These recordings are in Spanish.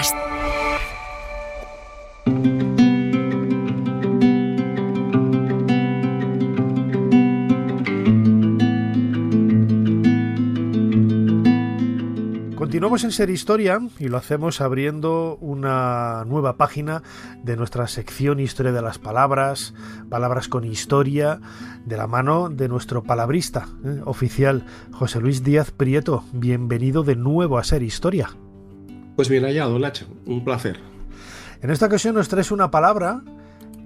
Podcast. Continuamos en Ser Historia y lo hacemos abriendo una nueva página de nuestra sección Historia de las Palabras, Palabras con Historia, de la mano de nuestro palabrista oficial, José Luis Díaz Prieto. Bienvenido de nuevo a Ser Historia. Pues bien hallado, Nacho, un placer. En esta ocasión nos traes una palabra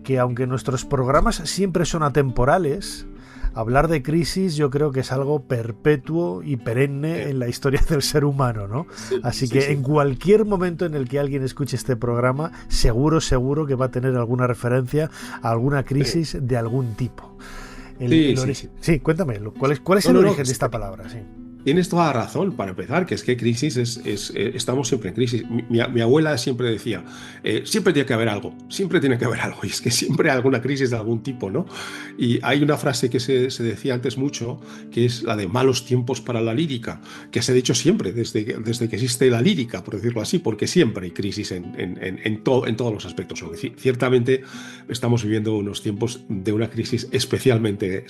que, aunque nuestros programas siempre son atemporales, hablar de crisis yo creo que es algo perpetuo y perenne en la historia del ser humano, ¿no? Así que en cualquier momento en el que alguien escuche este programa, seguro que va a tener alguna referencia a alguna crisis de algún tipo. Sí, cuéntame, ¿cuál es el origen de esta palabra? Sí. Tienes toda la razón, para empezar, que es que crisis estamos siempre en crisis. Mi abuela siempre decía, siempre tiene que haber algo, y es que siempre hay alguna crisis de algún tipo, ¿no? Y hay una frase que se decía antes mucho, que es la de malos tiempos para la lírica, que se ha dicho siempre, desde que existe la lírica, por decirlo así, porque siempre hay crisis en todos los aspectos. Ciertamente estamos viviendo unos tiempos de una crisis especialmente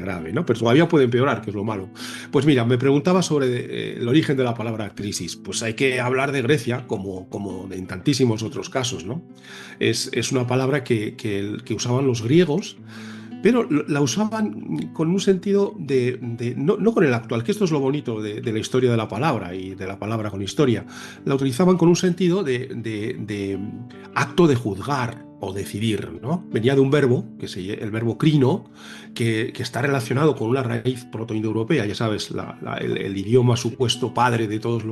grave, ¿no? Pero todavía puede empeorar, que es lo malo. Pues mira, me preguntaba sobre el origen de la palabra crisis. Pues hay que hablar de Grecia, como en tantísimos otros casos, ¿no? Es una palabra que usaban los griegos, pero la usaban con un sentido no con el actual, que esto es lo bonito de la historia de la palabra y de la palabra con historia. La utilizaban con un sentido de acto de juzgar o decidir, ¿no? Venía de un verbo, el verbo crino, que está relacionado con una raíz protoindoeuropea, ya sabes, el idioma supuesto padre de todas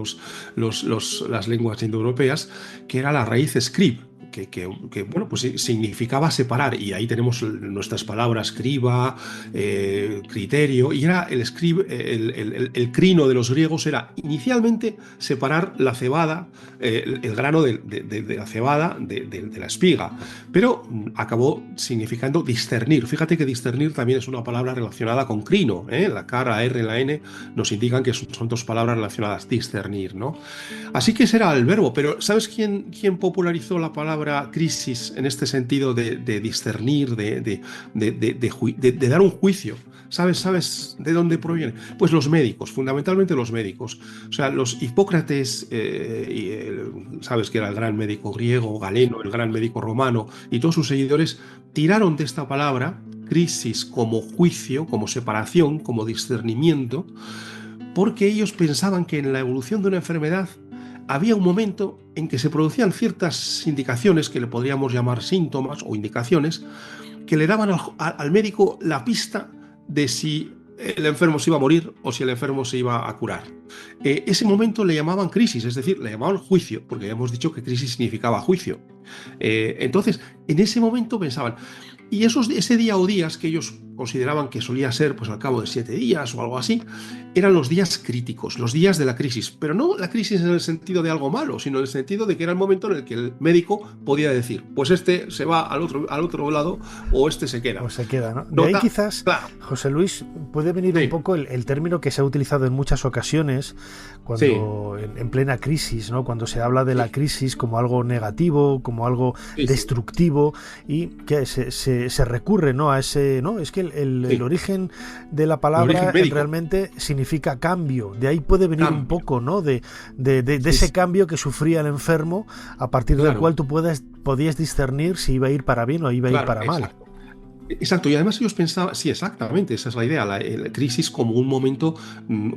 las lenguas indoeuropeas, que era la raíz scrib, que bueno, pues significaba separar, y ahí tenemos nuestras palabras criba, criterio, y era el crino de los griegos era inicialmente separar la cebada, el grano de la cebada de la espiga, pero acabó significando discernir. Fíjate que discernir también es una palabra relacionada con crino, ¿eh? La K, la R, la N nos indican que son dos palabras relacionadas, discernir, ¿no? Así que ese era el verbo, pero ¿sabes quién popularizó la palabra crisis en este sentido de discernir, de dar un juicio? ¿Sabes de dónde proviene? Pues los médicos, fundamentalmente los médicos. O sea, los Hipócrates, sabes que era el gran médico griego, Galeno, el gran médico romano, y todos sus seguidores tiraron de esta palabra, crisis, como juicio, como separación, como discernimiento, porque ellos pensaban que en la evolución de una enfermedad había un momento en que se producían ciertas indicaciones, que le podríamos llamar síntomas o indicaciones, que le daban al médico la pista de si el enfermo se iba a morir o si el enfermo se iba a curar. Ese momento le llamaban crisis, es decir, le llamaban juicio, porque habíamos dicho que crisis significaba juicio. Entonces, en ese momento pensaban, y ese día o días que ellos consideraban que solía ser pues al cabo de 7 días o algo así, eran los días críticos, los días de la crisis, pero no la crisis en el sentido de algo malo, sino en el sentido de que era el momento en el que el médico podía decir, pues este se va al otro lado o este se queda. O se queda, ¿no? De ahí quizás, claro, José Luis, puede venir un poco el término que se ha utilizado en muchas ocasiones cuando en plena crisis, ¿no? Cuando se habla de la crisis como algo negativo, como algo destructivo, y que se recurre, ¿no? A ese, ¿no? Es que el origen de la palabra realmente significa cambio. De ahí puede venir un poco, ¿no? De ese cambio que sufría el enfermo, a partir del cual tú podías discernir si iba a ir para bien o iba a ir para mal. Exacto, y además ellos pensaban, sí, exactamente, esa es la idea, la crisis como un momento,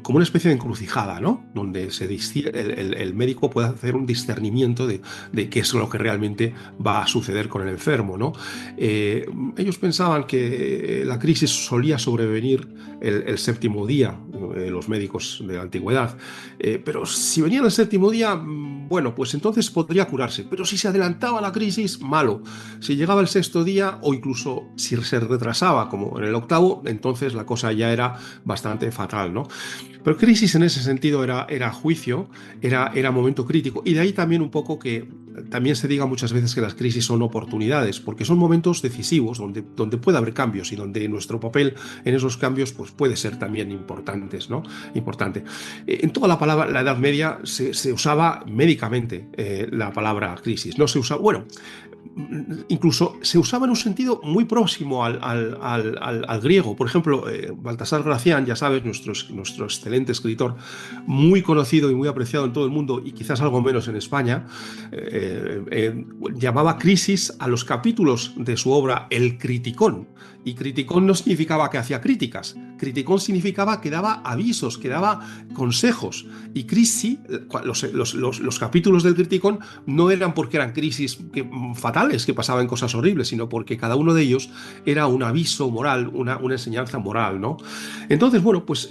como una especie de encrucijada, ¿no? Donde el médico puede hacer un discernimiento de qué es lo que realmente va a suceder con el enfermo, ¿no? Ellos pensaban que la crisis solía sobrevenir el séptimo día, los médicos de la antigüedad, pero si venía el séptimo día, bueno, pues entonces podría curarse, pero si se adelantaba la crisis, malo. Si llegaba el sexto día, o incluso si se retrasaba como en el octavo, entonces la cosa ya era bastante fatal, ¿no? Pero crisis en ese sentido era juicio, era momento crítico, y de ahí también un poco que también se diga muchas veces que las crisis son oportunidades, porque son momentos decisivos donde puede haber cambios y donde nuestro papel en esos cambios pues puede ser también importantes, ¿no? Importante. En toda la Edad Media se usaba médicamente la palabra crisis, no se usaba, bueno, incluso se usaba en un sentido muy próximo al griego. Por ejemplo, Baltasar Gracián, ya sabes, nuestro excelente escritor, muy conocido y muy apreciado en todo el mundo y quizás algo menos en España, llamaba crisis a los capítulos de su obra El Criticón. Y criticón no significaba que hacía críticas, criticón significaba que daba avisos, que daba consejos. Y crisis, los capítulos del criticón no eran porque eran crisis fatales, que pasaban cosas horribles, sino porque cada uno de ellos era un aviso moral, una enseñanza moral, ¿no? Entonces, bueno, pues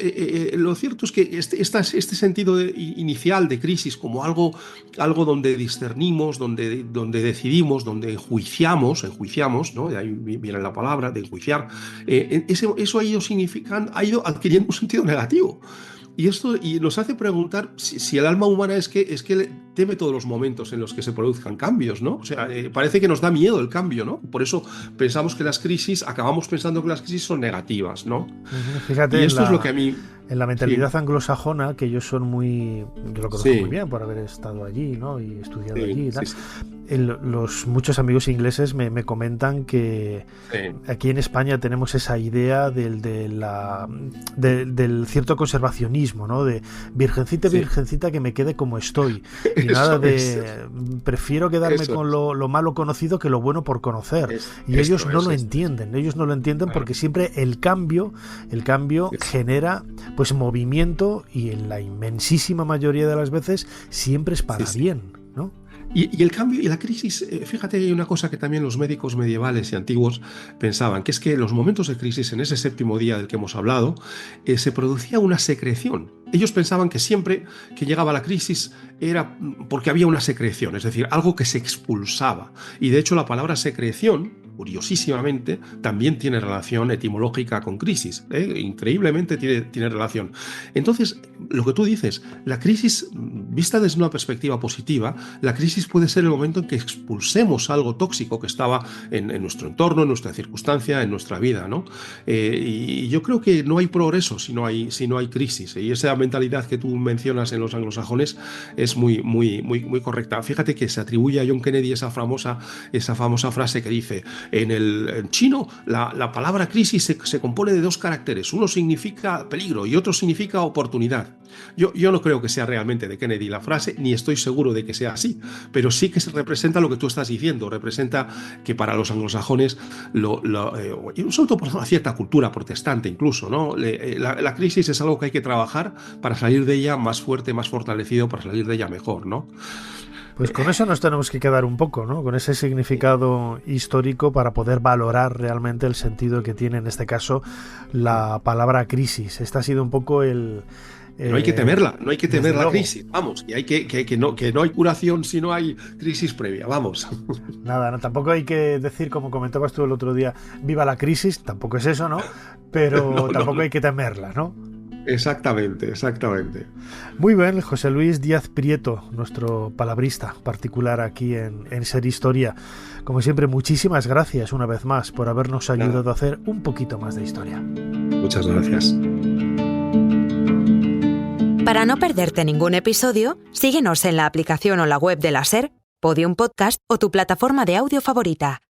lo cierto es que este sentido inicial de crisis como algo donde discernimos, donde decidimos, donde enjuiciamos, ¿no? De ahí viene la palabra de enjuiciar. Eso ha ido adquiriendo un sentido negativo. Y nos hace preguntar si el alma humana es que teme todos los momentos en los que se produzcan cambios, ¿no? O sea, parece que nos da miedo el cambio, ¿no? Por eso pensamos que acabamos pensando que las crisis son negativas, ¿no? Fíjate, y esto es lo que a mí... En la mentalidad anglosajona, que ellos son yo lo conozco muy bien por haber estado allí, ¿no? Y estudiado allí y tal. Muchos amigos ingleses me comentan que aquí en España tenemos esa idea del cierto conservacionismo, ¿no? De virgencita, que me quede como estoy. Y nada prefiero quedarme con lo malo conocido que lo bueno por conocer. Y ellos no lo entienden. Ellos no lo entienden porque siempre el cambio genera pues movimiento, y en la inmensísima mayoría de las veces siempre es para bien, ¿no? Y el cambio y la crisis, fíjate, hay una cosa que también los médicos medievales y antiguos pensaban, que es que en los momentos de crisis, en ese séptimo día del que hemos hablado, se producía una secreción. Ellos pensaban que siempre que llegaba la crisis era porque había una secreción, es decir, algo que se expulsaba. Y de hecho la palabra secreción, curiosísimamente, también tiene relación etimológica con crisis, increíblemente tiene relación. Entonces, lo que tú dices, la crisis, vista desde una perspectiva positiva, la crisis puede ser el momento en que expulsemos algo tóxico que estaba en nuestro entorno, en nuestra circunstancia, en nuestra vida, ¿no? Y yo creo que no hay progreso si no hay crisis, y esa mentalidad que tú mencionas en los anglosajones es muy, muy, muy, muy correcta. Fíjate que se atribuye a John Kennedy esa famosa frase que dice: en chino la palabra crisis se compone de dos caracteres, uno significa peligro y otro significa oportunidad. Yo no creo que sea realmente de Kennedy la frase, ni estoy seguro de que sea así, pero sí que se representa lo que tú estás diciendo, representa que para los anglosajones, sobre todo por una cierta cultura protestante incluso, ¿no? La crisis es algo que hay que trabajar para salir de ella más fuerte, más fortalecido, para salir de ella mejor, ¿no? Pues con eso nos tenemos que quedar un poco, ¿no? Con ese significado histórico para poder valorar realmente el sentido que tiene en este caso la palabra crisis. Este ha sido un poco no hay que temerla, no hay que temer la crisis, vamos, y que no hay curación si no hay crisis previa, vamos. Nada, no, tampoco hay que decir, como comentabas tú el otro día, viva la crisis, tampoco es eso, ¿no? Pero tampoco hay que temerla, ¿no? Exactamente. Muy bien, José Luis Díaz Prieto, nuestro palabrista particular aquí en Ser Historia. Como siempre, muchísimas gracias una vez más por habernos ayudado a hacer un poquito más de historia. Muchas gracias. Para no perderte ningún episodio, síguenos en la aplicación o la web de la SER, Podium Podcast o tu plataforma de audio favorita.